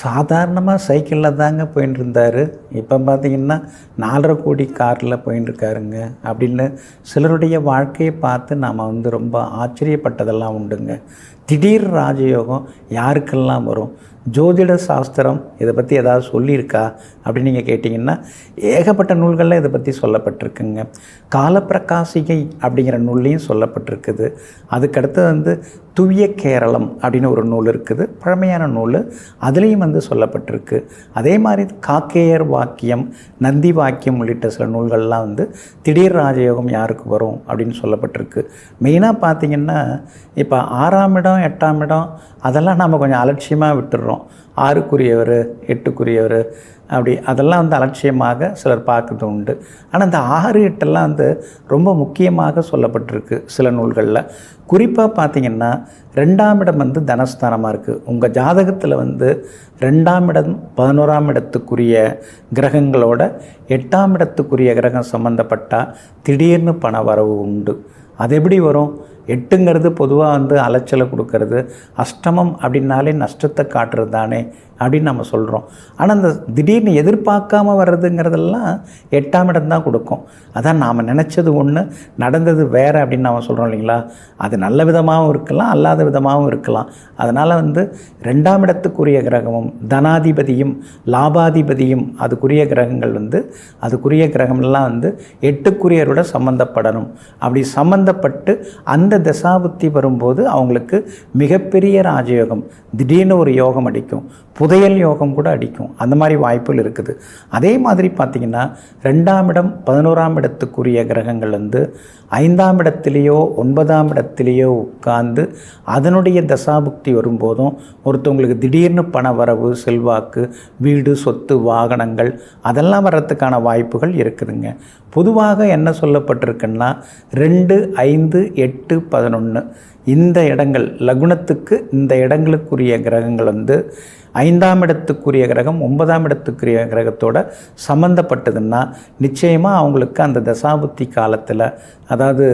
சாதாரணமாக சைக்கிளில் தாங்க போயின்னு இருந்தார். இப்போ பார்த்திங்கன்னா 4.5 கோடி காரில் போயின்ட்டுருக்காருங்க அப்படின்னு சிலருடைய வாழ்க்கையை பார்த்து நாம் ரொம்ப ஆச்சரியப்பட்டதெல்லாம் உண்டுங்க. திடீர் ராஜயோகம் யாருக்கெல்லாம் வரும்? ஜோதிட சாஸ்திரம் இதை பற்றி ஏதாவது சொல்லியிருக்கா அப்படின்னு நீங்கள் கேட்டிங்கன்னா ஏகப்பட்ட நூல்களில் இதை பற்றி சொல்லப்பட்டிருக்குங்க. காலப்பிரகாசிகை அப்படிங்கிற நூல்லையும் சொல்லப்பட்டிருக்குது. அதுக்கடுத்து துவிய கேரளம் அப்படின்னு ஒரு நூல் இருக்குது, பழமையான நூல், அதுலேயும் சொல்லப்பட்டிருக்கு. அதே மாதிரி காக்கேயர் வாக்கியம், நந்தி வாக்கியம் உள்ளிட்ட சில நூல்கள்லாம் திடீர் ராஜயோகம் யாருக்கு வரும் அப்படின்னு சொல்லப்பட்டிருக்கு. மெயினாக பார்த்திங்கன்னா இப்போ 6ஆம் இடம் 8ஆம் இடம் அதெல்லாம் நம்ம கொஞ்சம் அலட்சியமாக விட்டுடுறோம். 6க்குரியவர் 8க்குரியவர் அப்படி அதெல்லாம் அலட்சியமாக சிலர் பார்க்குறது உண்டு. ஆனால் இந்த 6, 8எல்லாம் ரொம்ப முக்கியமாக சொல்லப்பட்டிருக்கு சில நூல்களில். குறிப்பாக பார்த்திங்கன்னா 2ஆம் இடம் தனஸ்தானமாக இருக்குது. உங்கள் ஜாதகத்தில் 2ஆம் இடம் 11ஆம் இடத்துக்குரிய கிரகங்களோட 8ஆம் இடத்துக்குரிய கிரகம் சம்மந்தப்பட்டால் திடீர்னு பண வரவு உண்டு. அது எப்படி வரும்? 8ங்கிறது பொதுவாக அலைச்சலை கொடுக்கறது, அஷ்டமம் அப்படின்னாலே நஷ்டத்தை காட்டுறது தானே அப்படின்னு நம்ம சொல்கிறோம். ஆனால் அந்த திடீர்னு எதிர்பார்க்காம வர்றதுங்கிறதெல்லாம் 8ஆம் இடம் தான் கொடுக்கும். அதான் நாம் நினச்சது ஒன்று நடந்தது வேறு அப்படின்னு நாம் சொல்கிறோம் இல்லைங்களா? அது நல்ல விதமாகவும் இருக்கலாம், அல்லாத விதமாகவும் இருக்கலாம். அதனால் 2ஆம் இடத்துக்குரிய கிரகமும் தனாதிபதியும் லாபாதிபதியும் அதுக்குரிய கிரகங்கள் அதுக்குரிய கிரகம்லாம் 8க்குரியரோட சம்மந்தப்படணும். அப்படி சம்மந்தப்பட்டு அந்த தசாபுத்தி வரும்போது அவங்களுக்கு மிகப்பெரிய ராஜயோகம், திடீர்னு ஒரு யோகம் அடிக்கும், புதையல் யோகம் கூட அடிக்கும். அந்த மாதிரி வாய்ப்புகள் இருக்குது. அதே மாதிரி பார்த்திங்கன்னா 2ஆம் இடம் 11ஆம் இடத்துக்குரிய கிரகங்கள் 5ஆம் இடத்துலையோ 9ஆம் இடத்துலையோ உட்கார்ந்து அதனுடைய தசாபுக்தி வரும்போதும் ஒருத்தவங்களுக்கு திடீர்னு பண வரவு, செல்வாக்கு, வீடு, சொத்து, வாகனங்கள் அதெல்லாம் வர்றதுக்கான வாய்ப்புகள் இருக்குதுங்க. பொதுவாக என்ன சொல்லப்பட்டிருக்குன்னா 2, 5, 8, 11 இந்த இடங்கள் லகுனத்துக்கு இந்த இடங்களுக்குரிய கிரகங்கள் 5ஆம் இடத்துக்குரிய கிரகம் 9ஆம் இடத்துக்குரிய கிரகத்தோட சம்மந்தப்பட்டதுன்னா நிச்சயமாக அவங்களுக்கு அந்த தசாபுத்தி காலத்தில், அதாவது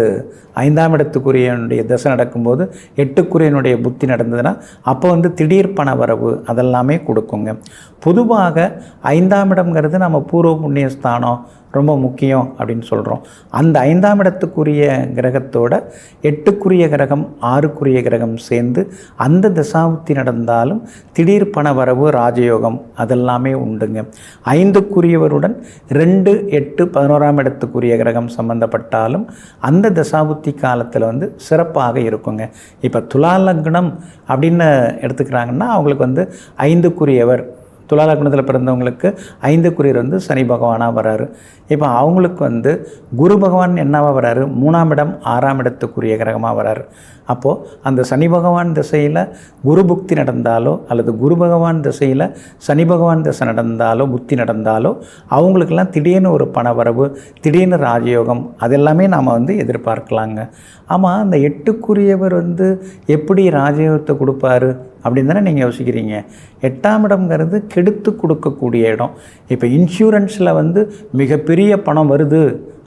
5ஆம் இடத்துக்குரியனுடைய தசை நடக்கும்போது 8க்குரியனுடைய புத்தி நடந்ததுன்னா அப்போ திடீர் பண வரவு அதெல்லாமே கொடுக்குங்க. பொதுவாக 5ஆம் இடம்ங்கிறது நம்ம பூர்வ புண்ணிய ஸ்தானம் ரொம்ப முக்கியம் அப்படின்னு சொல்கிறோம். அந்த 5ஆம் இடத்துக்குரிய கிரகத்தோட 8க்குரிய கிரகம் 6க்குரிய கிரகம் சேர்ந்து அந்த தசாபுத்தி நடந்தாலும் திடீர் பண வரவு, ராஜயோகம் அதெல்லாமே உண்டுங்க. 5க்குரியவருடன் 2, 8, 11ஆம் இடத்துக்குரிய கிரகம் சம்பந்தப்பட்டாலும் அந்த தசாபுத்தி காலத்தில் சிறப்பாக இருக்குங்க. இப்போ துலா லக்னம் அப்படின்னு எடுத்துக்கிறாங்கன்னா அவங்களுக்கு 5க்குரியவர், துலா லக்னத்தில் பிறந்தவங்களுக்கு 5க்குரியவர் சனி பகவானாக வராரு. இப்போ அவங்களுக்கு குரு பகவான் என்னவாக வராரு? 3ஆம் இடம் 6ஆம் இடத்துக்குரிய கிரகமாக வராரு. அப்போது அந்த சனி பகவான் திசையில் குரு புக்தி நடந்தாலோ அல்லது குரு பகவான் திசையில் சனி பகவான் திசை நடந்தாலோ புத்தி நடந்தாலோ அவங்களுக்கெல்லாம் திடீர்னு ஒரு பணவரவு, திடீர்னு ராஜயோகம் அதெல்லாமே நாம் எதிர்பார்க்கலாங்க. ஆமாம், அந்த 8க்குரியவர் எப்படி ராஜயோகத்தை கொடுப்பாரு அப்படின்னு தானே நீங்கள் யோசிக்கிறீங்க. 8ஆம் இடம்ங்கிறது கெடுத்து கொடுக்கக்கூடிய இடம். இப்போ இன்சூரன்ஸில் மிகப்பெரிய பணம் வருது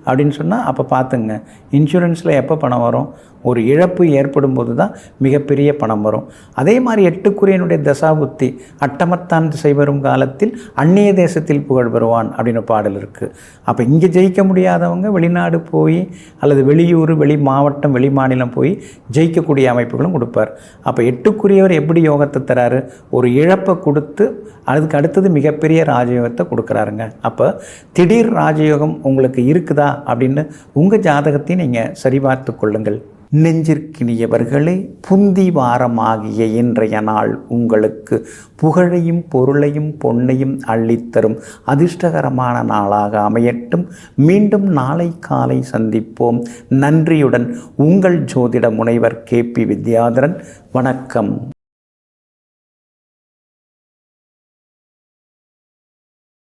அப்படின்னு சொன்னால் அப்போ பார்த்துங்க, இன்சூரன்ஸில் எப்போ பணம் வரும்? ஒரு இழப்பு ஏற்படும் போது தான் மிகப்பெரிய பணம் வரும். அதே மாதிரி 8க்குரியனுடைய தசாபுத்தி அட்டமத்தான் திசை வரும் காலத்தில் அந்நிய தேசத்தில் புகழ் பெறுவான் அப்படின்னு பாடல் இருக்குது. அப்போ இங்கே ஜெயிக்க முடியாதவங்க வெளிநாடு போய் அல்லது வெளியூர், வெளி மாவட்டம், வெளி மாநிலம் போய் ஜெயிக்கக்கூடிய அமைப்புகளும் கொடுப்பார். அப்போ 8க்குரியவர் எப்படி யோகத்தை தராரு? ஒரு இழப்பை கொடுத்து அதுக்கு அடுத்தது மிகப்பெரிய ராஜயோகத்தை கொடுக்குறாருங்க. அப்போ திடீர் ராஜயோகம் உங்களுக்கு இருக்குதா அப்படின்னு உங்கள் ஜாதகத்தையும் நீங்கள் சரிபார்த்து கொள்ளுங்கள். நெஞ்சிற்கினியவர்களே, புந்தி வாரமாகிய இன்றைய நாள் உங்களுக்கு புகழையும் பொருளையும் பொன்னையும் அள்ளித்தரும் அதிர்ஷ்டகரமான நாளாக அமையட்டும். மீண்டும் நாளை காலை சந்திப்போம். நன்றியுடன் உங்கள் ஜோதிட முனைவர் KP வித்யாதரன். வணக்கம்.